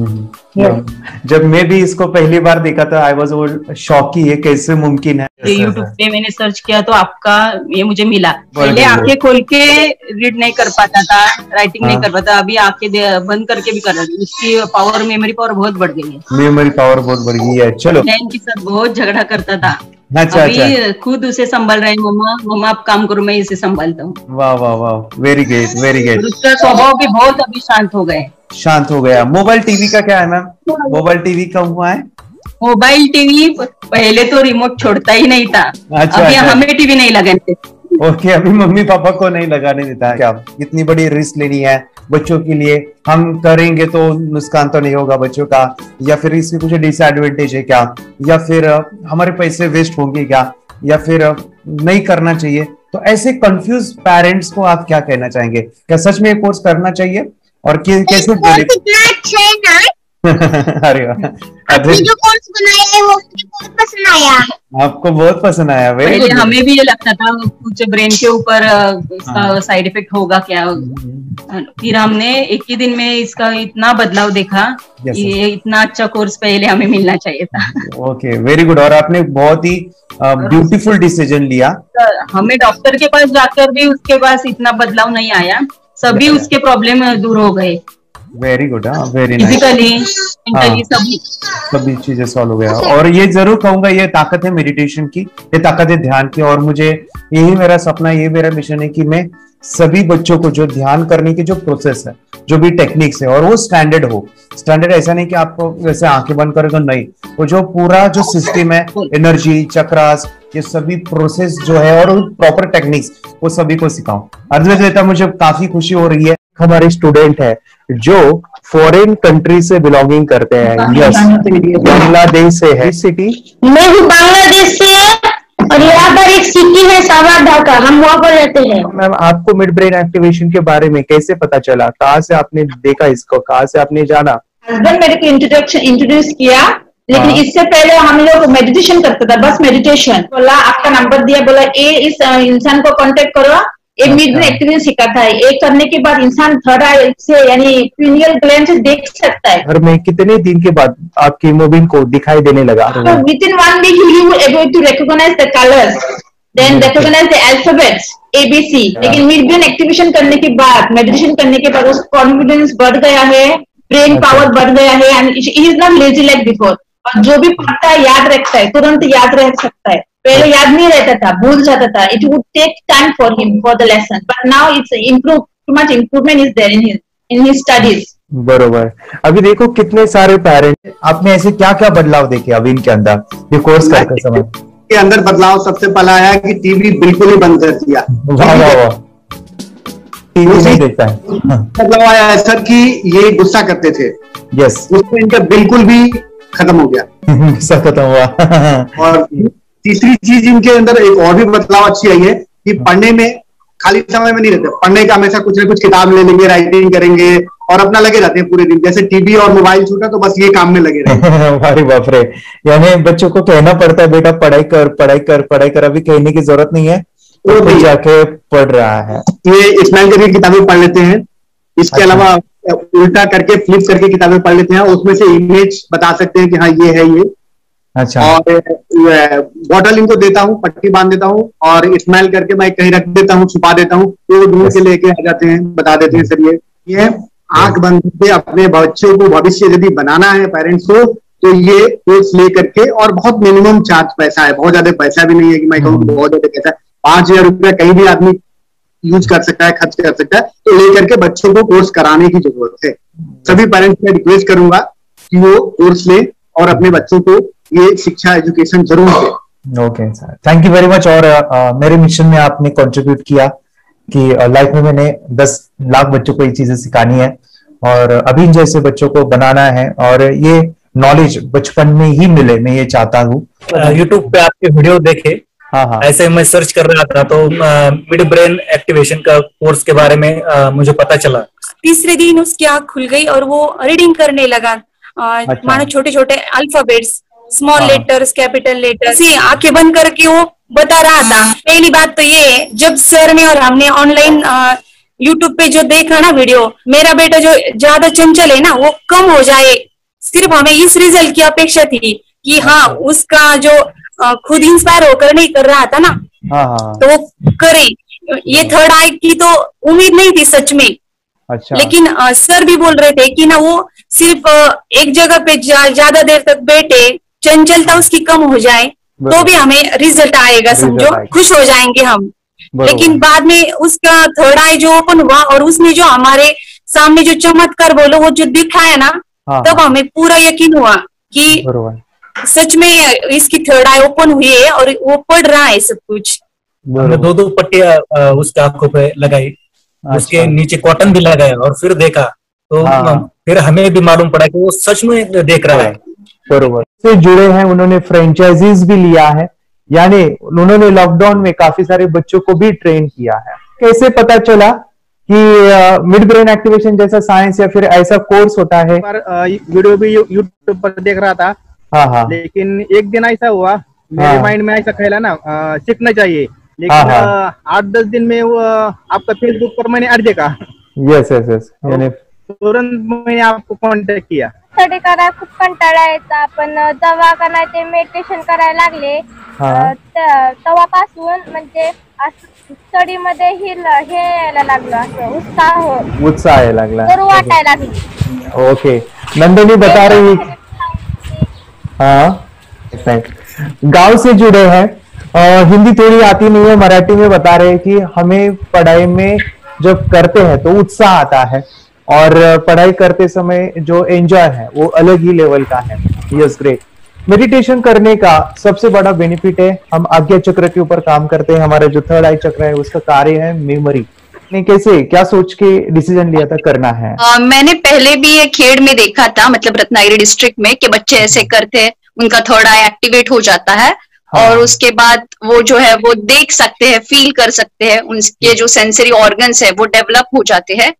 जब मैं भी इसको पहली बार देखा था आई वाज शॉक कि ये कैसे मुमकिन है। यूट्यूब पे मैंने सर्च किया तो आपका ये मुझे मिला। पहले आंखें खोल के रीड नहीं कर पाता था, राइटिंग नहीं कर पाता, अभी आंखें बंद करके भी कर रही हूँ। उसकी पावर, मेमोरी पावर बहुत बढ़ गई है। मेमोरी पावर बहुत बढ़ गई है। चलो, बहन के साथ बहुत झगड़ा करता था। अच्छा, अभी खुद उसे संभाल रहे हैं। मम्मा आप काम करो, मैं इसे संभालता हूँ। वाह वाह वाह, वेरी ग्रेट वेरी ग्रेट। उसका स्वभाव भी बहुत अभी शांत हो गए। शांत हो गया। मोबाइल टीवी का क्या है मैम? मोबाइल टीवी कब हुआ है? मोबाइल टीवी पहले तो रिमोट छोड़ता ही नहीं था। अभी हमें टीवी नहीं लगाने। ओके, अभी मम्मी पापा को नहीं लगाने देता। क्या इतनी बड़ी रिस्क लेनी है बच्चों के लिए? हम करेंगे तो नुकसान तो नहीं होगा बच्चों का, या फिर इसकी कुछ डिसएडवांटेज है क्या, या फिर हमारे पैसे वेस्ट होंगे क्या, या फिर नहीं करना चाहिए? तो ऐसे कंफ्यूज पेरेंट्स को आप क्या कहना चाहेंगे? क्या सच में कोर्स करना चाहिए और कैसे? कितना अच्छा है ना। अरे आपने जो कोर्स बनाया है वो मुझे बहुत पसंद आया। आपको बहुत पसंद आया? पहले हमें भी ये लगता था कुछ ब्रेन के ऊपर इसका साइड इफेक्ट होगा क्या। फिर हमने एक ही दिन में इसका इतना बदलाव देखा। ये इतना अच्छा कोर्स पहले हमें मिलना चाहिए था। Okay, very good. और आपने बहुत ही ब्यूटीफुल डिसीजन लिया। हमें डॉक्टर के पास जाकर भी उसके पास इतना बदलाव नहीं आया, सभी उसके प्रॉब्लम दूर हो गए। Very good, very nice. Physically सभी चीजें सॉल्व हो गया। और ये जरूर कहूंगा, ये ताकत है मेडिटेशन की, ये ताकत है ध्यान की। और मुझे यही मेरा सपना, ये मेरा मिशन है कि मैं सभी बच्चों को जो ध्यान करने की जो प्रोसेस है, जो भी टेक्निक्स है, और वो स्टैंडर्ड हो। स्टैंडर्ड ऐसा नहीं कि आपको वैसे आंखें बंद करेगा, नहीं, वो जो पूरा जो सिस्टम है, एनर्जी, चक्रास, ये सभी प्रोसेस जो है और प्रॉपर टेक्निक्स, वो सभी को सिखाऊं। अर्जुन, मुझे काफी खुशी हो रही है। हमारे स्टूडेंट है जो फॉरेन कंट्री से बिलोंगिंग करते हैं। यस, बांग्लादेश से है। सिटी मैं हूँ बांग्लादेश से और यहाँ पर एक सिटी है सावर ढाका, हम वहाँ पर रहते हैं। मैम, आपको मिड ब्रेन एक्टिवेशन के बारे में कैसे पता चला? कहाँ से आपने देखा इसको, कहाँ से आपने जाना? हस्बैंड मेरे को इंट्रोड्यूस किया, लेकिन इससे पहले हम लोग मेडिटेशन करते थे, बस मेडिटेशन। बोला आपका नंबर दिया, बोला ये इस इंसान को कांटेक्ट करो, ये मिड ब्रेन एक्टिवेशन सिखाता है। ये करने के बाद इंसान थर्ड आई से यानी पिनियल ग्लैंड से देख सकता है। घर में कितने दिन के बाद आपकी हीमोग्लोबिन को दिखाई देने लगा? Within 1 week you will able to recognise the colours, then recognise the alphabets ABC। लेकिन मिड ब्रेन एक्टिवेशन करने के बाद, मेडिटेशन करने के बाद उसका कॉन्फिडेंस बढ़ गया है, ब्रेन पावर बढ़ गया है, and he is not lazy like before. और जो भी पढ़ता है याद रखता है, तुरंत याद रख सकता है। पहले याद नहीं रहता था, भूल जाता था। It would take time for him for the lesson, but now it's too much improvement is there in his studies. बरोबर। अभी देखो कितने सारे पेरेंट्स, आपने ऐसे क्या क्या बदलाव देखे अभी इनके अंदर ये कोर्स करते समय? के अंदर बदलाव सबसे पहला आया कि टीवी बिल्कुल ही बंद कर दिया। टीवी नहीं देखता है। मतलब आया है सर कि ये गुस्सा करते थे, यस, गुस्सा इनका बिल्कुल भी खत्म हो गया, गुस्सा खत्म हुआ। और तीसरी चीज इनके अंदर एक और भी बदलाव अच्छी आई है कि पढ़ने में खाली समय में नहीं रहते, पढ़ने का हमेशा कुछ ना कुछ किताब ले लेंगे, राइटिंग करेंगे और अपना लगे रहते हैं पूरे दिन। जैसे टीवी और मोबाइल छूटा तो बस ये काम में लगे रहते। अरे बाप रे, यानी बच्चों को कहना पड़ता है बेटा पढ़ाई कर पढ़ाई कर पढ़ाई कर, अभी कहने की जरूरत नहीं है, तो जाके पढ़ रहा है। ये स्माइल करके किताबें पढ़ लेते हैं, इसके अलावा उल्टा करके फ्लिप करके किताबें पढ़ लेते हैं, उसमें से इमेज बता सकते हैं कि हाँ ये है ये। अच्छा। और बॉटल इनको देता हूँ, पट्टी बांध देता हूँ और स्माइल करके मैं कहीं रख देता हूँ, छुपा देता हूँ, तो ढूंढ के लेके आ जाते हैं, बता देते हैं सर ये आंख बंद करके अपने बच्चों को भविष्य यदि बनाना है पेरेंट्स को, तो ये कोर्स ले करके, और बहुत मिनिमम चार्ज पैसा है, बहुत ज्यादा पैसा भी नहीं है कि मैं कहूँ बहुत ज्यादा पैसा है, 5,000 रुपया कहीं भी आदमी यूज कर सकता है, खर्च कर सकता है, तो लेकर के बच्चों को कोर्स कराने की जरूरत है। सभी पेरेंट्स से रिक्वेस्ट करूंगा कि वो कोर्स ले और अपने बच्चों को ये शिक्षा एजुकेशन जरूर दे। Okay sir, thank you very much. और मेरे मिशन में आपने कंट्रीब्यूट किया कि लाइफ में मैंने 10 लाख बच्चों को ये चीजें सिखानी है और अभी जैसे बच्चों को बनाना है, और ये नॉलेज बचपन में ही मिले, मैं ये चाहता हूँ। यूट्यूब पे आपके वीडियो देखे, हाँ, ऐसे मैं सर्च कर रहा था तो मिड ब्रेन एक्टिवेशन का कोर्स के बारे में मुझे पता चला। तीसरे दिन उसकी आंख खुल गई और वो रीडिंग करने लगा, मानो छोटे छोटे alphabets, small letters, capital letters, आंखें बंद करके वो बता रहा था। पहली बात तो ये, जब सर ने और हमने ऑनलाइन यूट्यूब पे जो देखा ना वीडियो, मेरा बेटा जो ज्यादा चंचल है ना वो कम हो जाए, सिर्फ हमें इस रिजल्ट की अपेक्षा थी कि हाँ उसका जो खुद इंस्पायर होकर नहीं कर रहा था ना, तो वो करे। ये थर्ड आई की तो उम्मीद नहीं थी सच में। अच्छा। लेकिन सर भी बोल रहे थे कि ना वो सिर्फ एक जगह पे ज्यादा देर तक बैठे, चंचलता उसकी कम हो जाए तो भी हमें रिजल्ट आएगा, समझो खुश हो जाएंगे हम। लेकिन बाद में उसका थर्ड आई जो ओपन हुआ और उसने जो हमारे सामने जो चमत्कार बोलो वो जो दिखाया ना, तब हमें पूरा यकीन हुआ कि सच में इसकी थर्ड आई ओपन हुई है और वो पढ़ रहा है सब कुछ। हमने 2 पट्टियां उसके आंखों पे लगाई, उसके नीचे कॉटन भी लगाया और फिर देखा तो फिर हमें भी मालूम पड़ा कि वो सच में देख रहा है। बरोबर से जुड़े हैं, उन्होंने फ्रेंचाइजीज भी लिया है, यानी उन्होंने लॉकडाउन में काफी सारे बच्चों को भी ट्रेन किया है। कैसे पता चला कि मिड ब्रेन एक्टिवेशन जैसा साइंस या फिर ऐसा कोर्स होता है? वीडियो भी यूट्यूब पर देख रहा था, लेकिन एक दिन ऐसा हुआ मेरे माइंड में ऐसा खेला ना, सीखना चाहिए, लेकिन 8-10 दिन में वो आपका फेसबुक पर मैंने ऐड देखा। यस यस यस, यानी तुरंत मैंने आपको कॉन्टॅक्ट किया। स्टडी करायला खूप कंटाळा यायचा, पण जेव्हा का नाही ते मेडिटेशन करायला लागले तेव्हापासून म्हणजे स्टडी मध्ये हे यायला लागलं, असं उत्साह यायला लागला, बरं वाटायला लागली। ओके, नंदिनी बता रही, हाँ गांव से जुड़े हैं, हिंदी थोड़ी आती नहीं है, मराठी में बता रहे हैं कि हमें पढ़ाई में जब करते हैं तो उत्साह आता है और पढ़ाई करते समय जो एंजॉय है वो अलग ही लेवल का है। Yes, great. मेडिटेशन करने का सबसे बड़ा बेनिफिट है, हम आज्ञा चक्र के ऊपर काम करते हैं, हमारा जो थर्ड आई चक्र है उसका कार्य है मेमोरी। ने कैसे क्या सोच के डिसीजन लिया था करना है? मैंने पहले भी ये खेड़ में देखा था, मतलब रत्नागिरी डिस्ट्रिक्ट में, कि बच्चे ऐसे करते हैं, उनका थर्ड आई एक्टिवेट हो जाता है और उसके बाद वो जो है वो देख सकते हैं, फील कर सकते हैं, उनके जो सेंसरी ऑर्गन्स है वो डेवलप हो जाते हैं।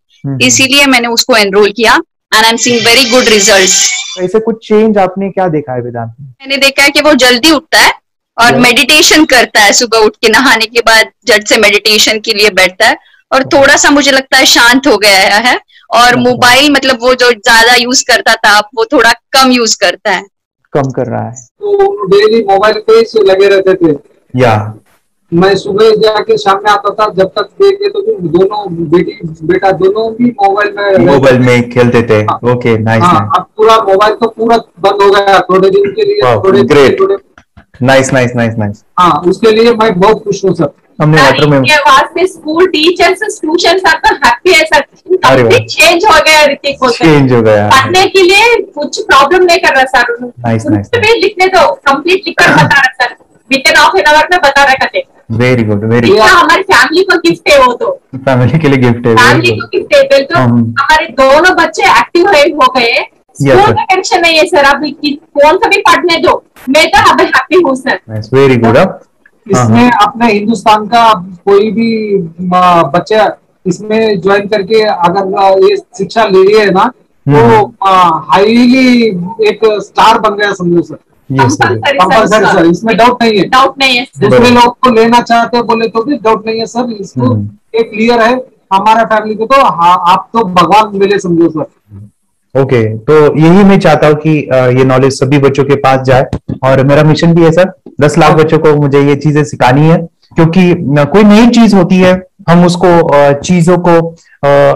इसीलिए मैंने उसको एनरोल किया and I am seeing very good results. ऐसे कुछ चेंज आपने क्या देखा है वेदांत में? मैंने देखा है कि वो जल्दी उठता है और मेडिटेशन करता है, सुबह उठ के नहाने के बाद झट से मेडिटेशन के लिए बैठता है और थोड़ा सा मुझे लगता है शांत हो गया है, और मोबाइल मतलब वो जो ज्यादा यूज करता था वो थोड़ा कम यूज करता है, कम कर रहा है। तो डेली मोबाइल पे ही लगे रहते थे, या मैं सुबह जाके शाम में आता था, जब तक देखे तो दोनों बेटा दोनों भी मोबाइल में खेलते थे। Okay, nice. अब पूरा मोबाइल तो पूरा बंद हो गया थोड़े दिन के लिए, थोड़े नाइस नाइस नाइस नाइस। हाँ, उसके लिए मैं बहुत खुश हूँ सर। हमने वाटर में वास्ते स्कूल टीचर्स ट्यूशन सब हैप्पी है सर, कंप्लीट चेंज हो गया, ऋतिक को चेंज हो गया, पढ़ने के लिए कुछ प्रॉब्लम नहीं कर रहा सर। Nice nice. लिखने दो, कंप्लीट लिखकर बता रहा sir, with in half an hour में बता रहा करते। Very good, very good. हमारी फैमिली को गिफ्ट है, वो तो फैमिली के लिए गिफ्ट है, फैमिली को गिफ्ट है। फिर तो हमारे दोनों बच्चे एक्टिव हो गए, स्कूल का टेंशन नहीं है सर, आप कौन सा भी पढ़ने दो, मैं तो अब हैप्पी हूँ सर। Very good. इसमें अपने हिंदुस्तान का कोई भी बच्चा इसमें ज्वाइन करके अगर ये शिक्षा ले है ना, तो हाईली एक स्टार बन गया समझो सर। कंपल्सरी सर, इसमें डाउट नहीं है, डाउट नहीं है। दूसरे लोग को लेना चाहते हैं बोले तो भी डाउट नहीं है सर, इसको एक क्लियर है हमारा फैमिली को। तो आप तो भगवान मिले समझो सर। ओके, तो यही मैं चाहता हूँ कि ये नॉलेज सभी बच्चों के पास जाए, और मेरा मिशन भी है सर, 10 लाख बच्चों को मुझे ये चीजें सिखानी है, क्योंकि कोई नई चीज होती है, हम उसको चीजों को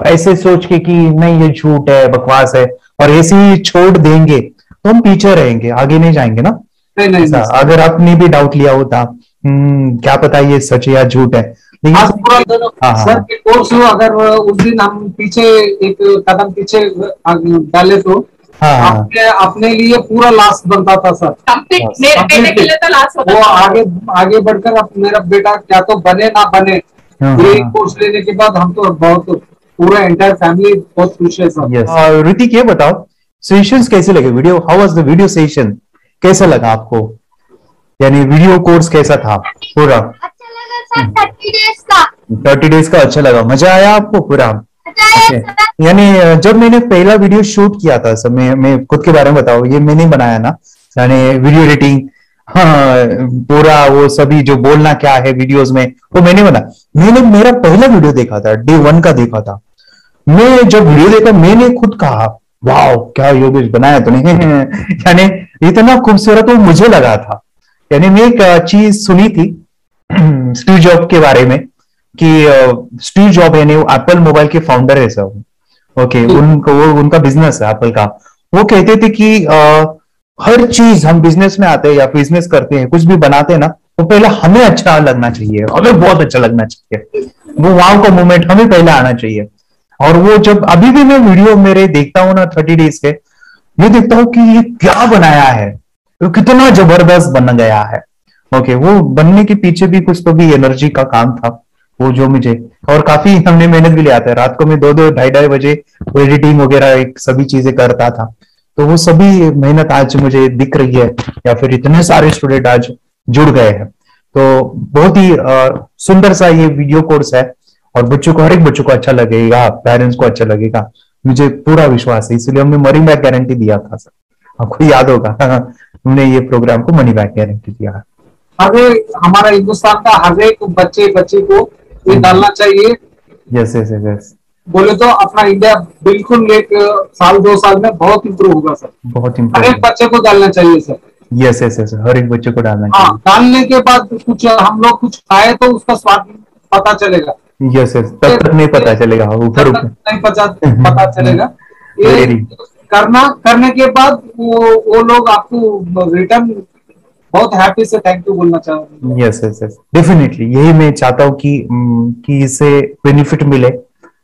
ऐसे सोच के कि नहीं ये झूठ है, बकवास है, और ऐसे ही छोड़ देंगे तो हम पीछे रहेंगे, आगे नहीं जाएंगे ना। नहीं, अगर आपने भी डाउट लिया होता, क्या पता ये सच या झूठ है, आज पूरा सर के कोर्स हो, अगर उस दिन हम पीछे एक कदम पीछे डाले तो अपने लिए पूरा लास्ट बनता था सर, मेरे बेटे के लिए तो लास्ट होता वो आगे बढ़कर अब मेरा बेटा क्या तो बने ना बने, ये कोर्स लेने के बाद हम तो बहुत पूरा एंटायर फैमिली बहुत खुश है सर। ऋतिक ये बताओ, सेशंस कैसे लगे, video how was the video session, कैसा लगा आपको, यानी वीडियो कोर्स कैसा था पूरा? अच्छा लगा सर, 30 डेज का। 30 डेज का अच्छा लगा, मजा आया आपको पूरा? यानी जब मैंने पहला वीडियो शूट किया था सर, मैं खुद के बारे में बताऊं, ये मैंने बनाया ना, यानी वीडियो एडिटिंग, पूरा वो सभी जो बोलना क्या है वीडियोस में वो मैंने बनाया। मैंने मेरा पहला वीडियो देखा था, डे 1 का देखा था। मैं जब वीडियो देखा मैंने खुद कहा वाह क्या योगेश बनाया तूने यानी इतना खूबसूरत वो मुझे लगा था। यानी मैं एक चीज सुनी थी स्टीव जॉब के बारे में कि स्टीव जॉब यानी वो एप्पल मोबाइल के फाउंडर है सब, ओके, उनका बिजनेस है एप्पल का। वो कहते थे कि हर चीज हम बिजनेस में आते हैं या बिजनेस करते हैं, कुछ भी बनाते हैं ना, तो पहले हमें अच्छा लगना चाहिए, हमें बहुत अच्छा लगना चाहिए, वो वाव का मोमेंट हमें पहले आना चाहिए। और वो जब अभी भी मैं वीडियो मेरे देखता हूँ ना 30 डेज के, ये देखता हूँ कि ये क्या बनाया है, तो कितना जबरदस्त बन गया है। ओके, वो बनने के पीछे भी कुछ तो भी एनर्जी का काम था वो, जो मुझे, और काफी हमने मेहनत भी लिया था। रात को मैं 2-2, 2:30 बजे एडिटिंग वगैरह सभी चीजें करता था, तो वो सभी मेहनत आज मुझे दिख रही है, या फिर इतने सारे स्टूडेंट आज जुड़ गए हैं। तो बहुत ही सुंदर सा ये वीडियो कोर्स है, और बच्चों को, हर एक बच्चों को अच्छा लगेगा, पेरेंट्स को अच्छा लगेगा, मुझे पूरा विश्वास है। इसलिए हमने मनी बैक गारंटी दिया था सर, आपको याद होगा हमने ये प्रोग्राम को मनी बैक गारंटी दिया है। हमारा हिंदुस्तान का हर एक बच्चे को ये डालना चाहिए। यस यस यस, बोले तो अपना इंडिया बिल्कुल 1 साल 2 साल में बहुत इम्प्रूव होगा सर, बहुत हर इम्प्रूव, एक बच्चे को डालना चाहिए सर। यस यस यस, हर एक बच्चे को डालना चाहिए। हाँ, डालने के बाद कुछ हम लोग कुछ खाए तो उसका स्वाद पता चलेगा। यस यस, तब तक नहीं पता चलेगा, ऊपर नहीं पता चलेगा। ये करने के बाद वो लोग आपको रिटर्न बहुत हैप्पी से थैंक यू बोलना चाहूंगा। यस यस यस, डेफिनेटली यही मैं चाहता हूँ कि इससे बेनिफिट मिले,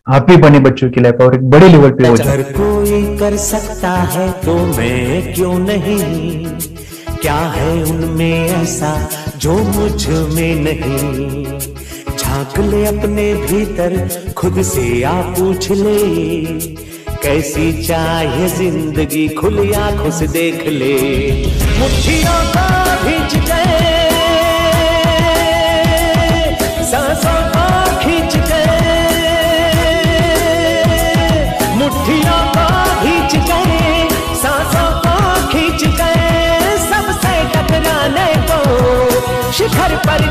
हैप्पी बने बच्चों की लाइफ, और एक बड़े लेवल पे हो जाए। अगर कोई कर सकता है तो मैं क्यों नहीं, क्या है उनमें ऐसा जो मुझ में नहीं, झांक ले अपने भीतर खुद से आ पूछ ले, कैसी चाहे जिंदगी खुली आंखों से देख ले, मुट्ठियों को खींच के सांसों को खींच के, मुट्ठियों को खींच के सांसों को खींच के, सबसे टकराने को शिखर पर